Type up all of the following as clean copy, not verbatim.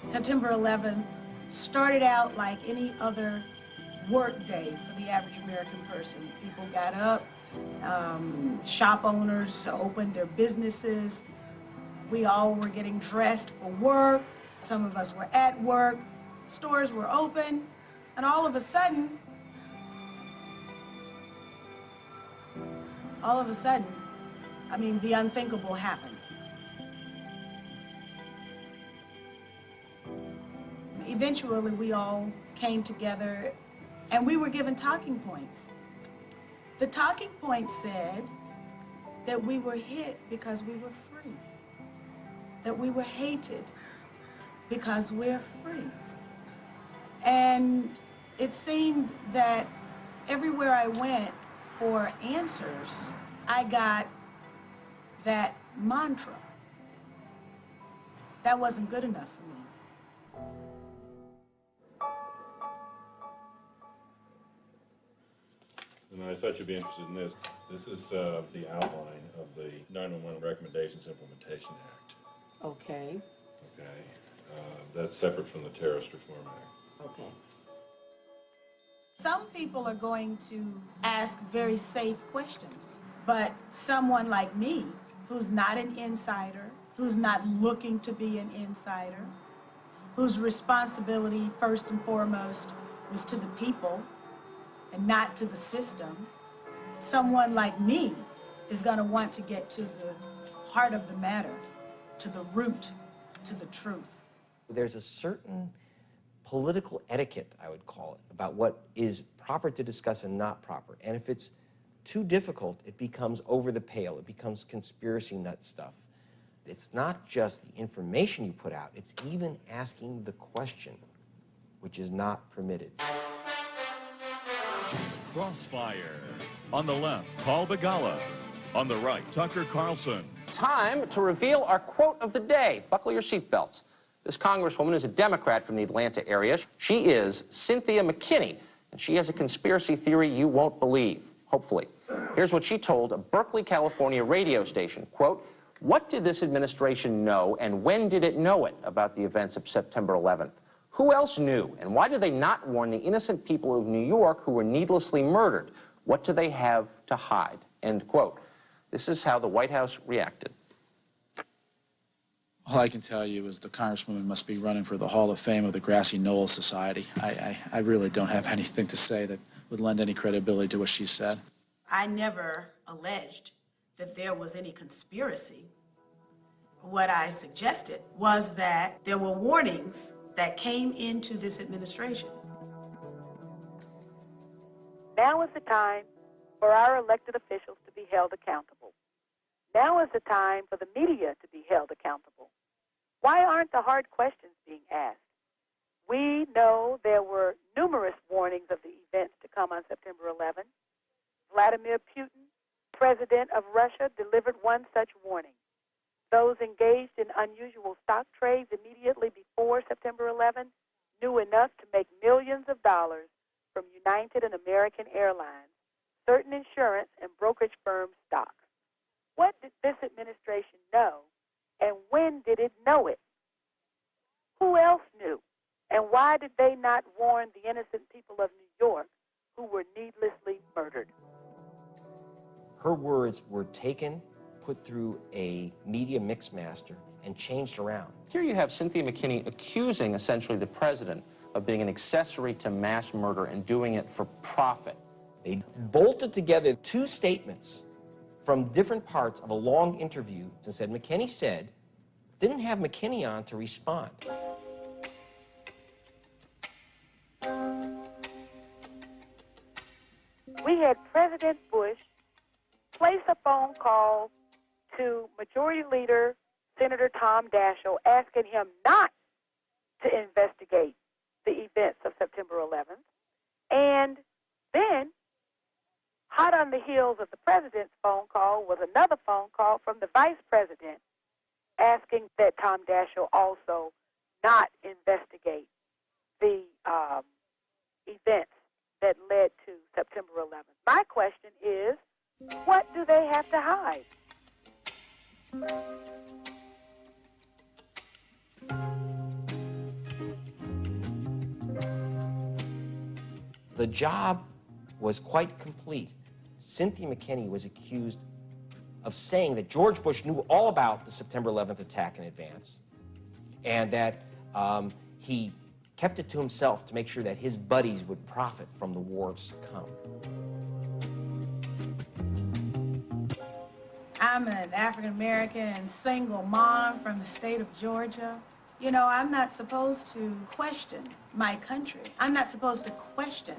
September 11th started out like any other work day for the average American person. People got up, shop owners opened their businesses. We all were getting dressed for work. Some of us were at work. Stores were open. And all of a sudden, I mean, the unthinkable happened. Eventually, we all came together and we were given talking points. The talking points said that we were hit because we were free, that we were hated because we're free. And it seemed that everywhere I went for answers, I got that mantra. That wasn't good enough for me. And I thought you'd be interested in this. This is the outline of the 911 Recommendations Implementation Act. Okay. Okay. That's separate from the Terrorist Reform Act. Okay. Some people are going to ask very safe questions, but someone like me, who's not an insider, who's not looking to be an insider, whose responsibility first and foremost was to the people and not to the system, someone like me is going to want to get to the heart of the matter, to the root, to the truth. There's a certain political etiquette, I would call it, about what is proper to discuss and not proper. And if it's too difficult, it becomes over the pale. It becomes conspiracy nut stuff. It's not just the information you put out, it's even asking the question, which is not permitted. Crossfire. On the left, Paul Begala. On the right, Tucker Carlson. Time to reveal our quote of the day. Buckle your seatbelts. This congresswoman is a Democrat from the Atlanta area. She is Cynthia McKinney, and she has a conspiracy theory you won't believe, hopefully. Here's what she told a Berkeley, California radio station, quote, "What did this administration know, and when did it know it about the events of September 11th? Who else knew, and why did they not warn the innocent people of New York who were needlessly murdered? What do they have to hide?" End quote. This is how the White House reacted. All I can tell you is the Congresswoman must be running for the Hall of Fame of the Grassy Knoll Society. I really don't have anything to say that would lend any credibility to what she said. I never alleged that there was any conspiracy. What I suggested was that there were warnings that came into this administration. Now is the time for our elected officials to be held accountable. Now is the time for the media to be held accountable. Why aren't the hard questions being asked? We know there were numerous warnings of the events to come on September 11th. Vladimir Putin, president of Russia, delivered one such warning. Those engaged in unusual stock trades immediately before September 11th knew enough to make millions of dollars from United and American Airlines, certain insurance and brokerage firm stocks. What did this administration know, and when did it know it? Who else knew, and why did they not warn the innocent people of New York who were needlessly murdered? Her words were taken, put through a media mixmaster, and changed around. Here you have Cynthia McKinney accusing essentially the president of being an accessory to mass murder and doing it for profit. They bolted together two statements from different parts of a long interview and said, McKinney said, didn't have McKinney on to respond. We had President Bush place a phone call to Majority Leader Senator Tom Daschle asking him not to investigate the events of September 11th. And then, hot on the heels of the president's phone call was another phone call from the vice president asking that Tom Daschle also not investigate the events that led to September 11th. My question is, what do they have to hide? The job was quite complete. Cynthia McKinney was accused of saying that George Bush knew all about the September 11th attack in advance, and that he kept it to himself to make sure that his buddies would profit from the wars to come. I'm an African-American single mom from the state of Georgia. You know, I'm not supposed to question my country. I'm not supposed to question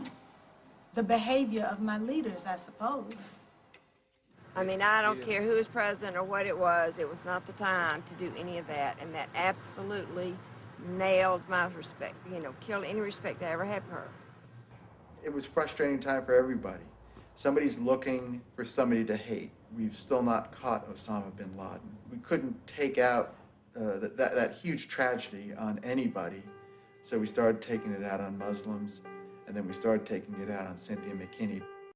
the behavior of my leaders, I suppose. I mean, I don't care who was president or what it was not the time to do any of that, and that absolutely nailed my respect, you know, killed any respect I ever had for her. It was a frustrating time for everybody. Somebody's looking for somebody to hate. We've still not caught Osama bin Laden. We couldn't take out that huge tragedy on anybody, so we started taking it out on Muslims, and then we started taking it out on Cynthia McKinney.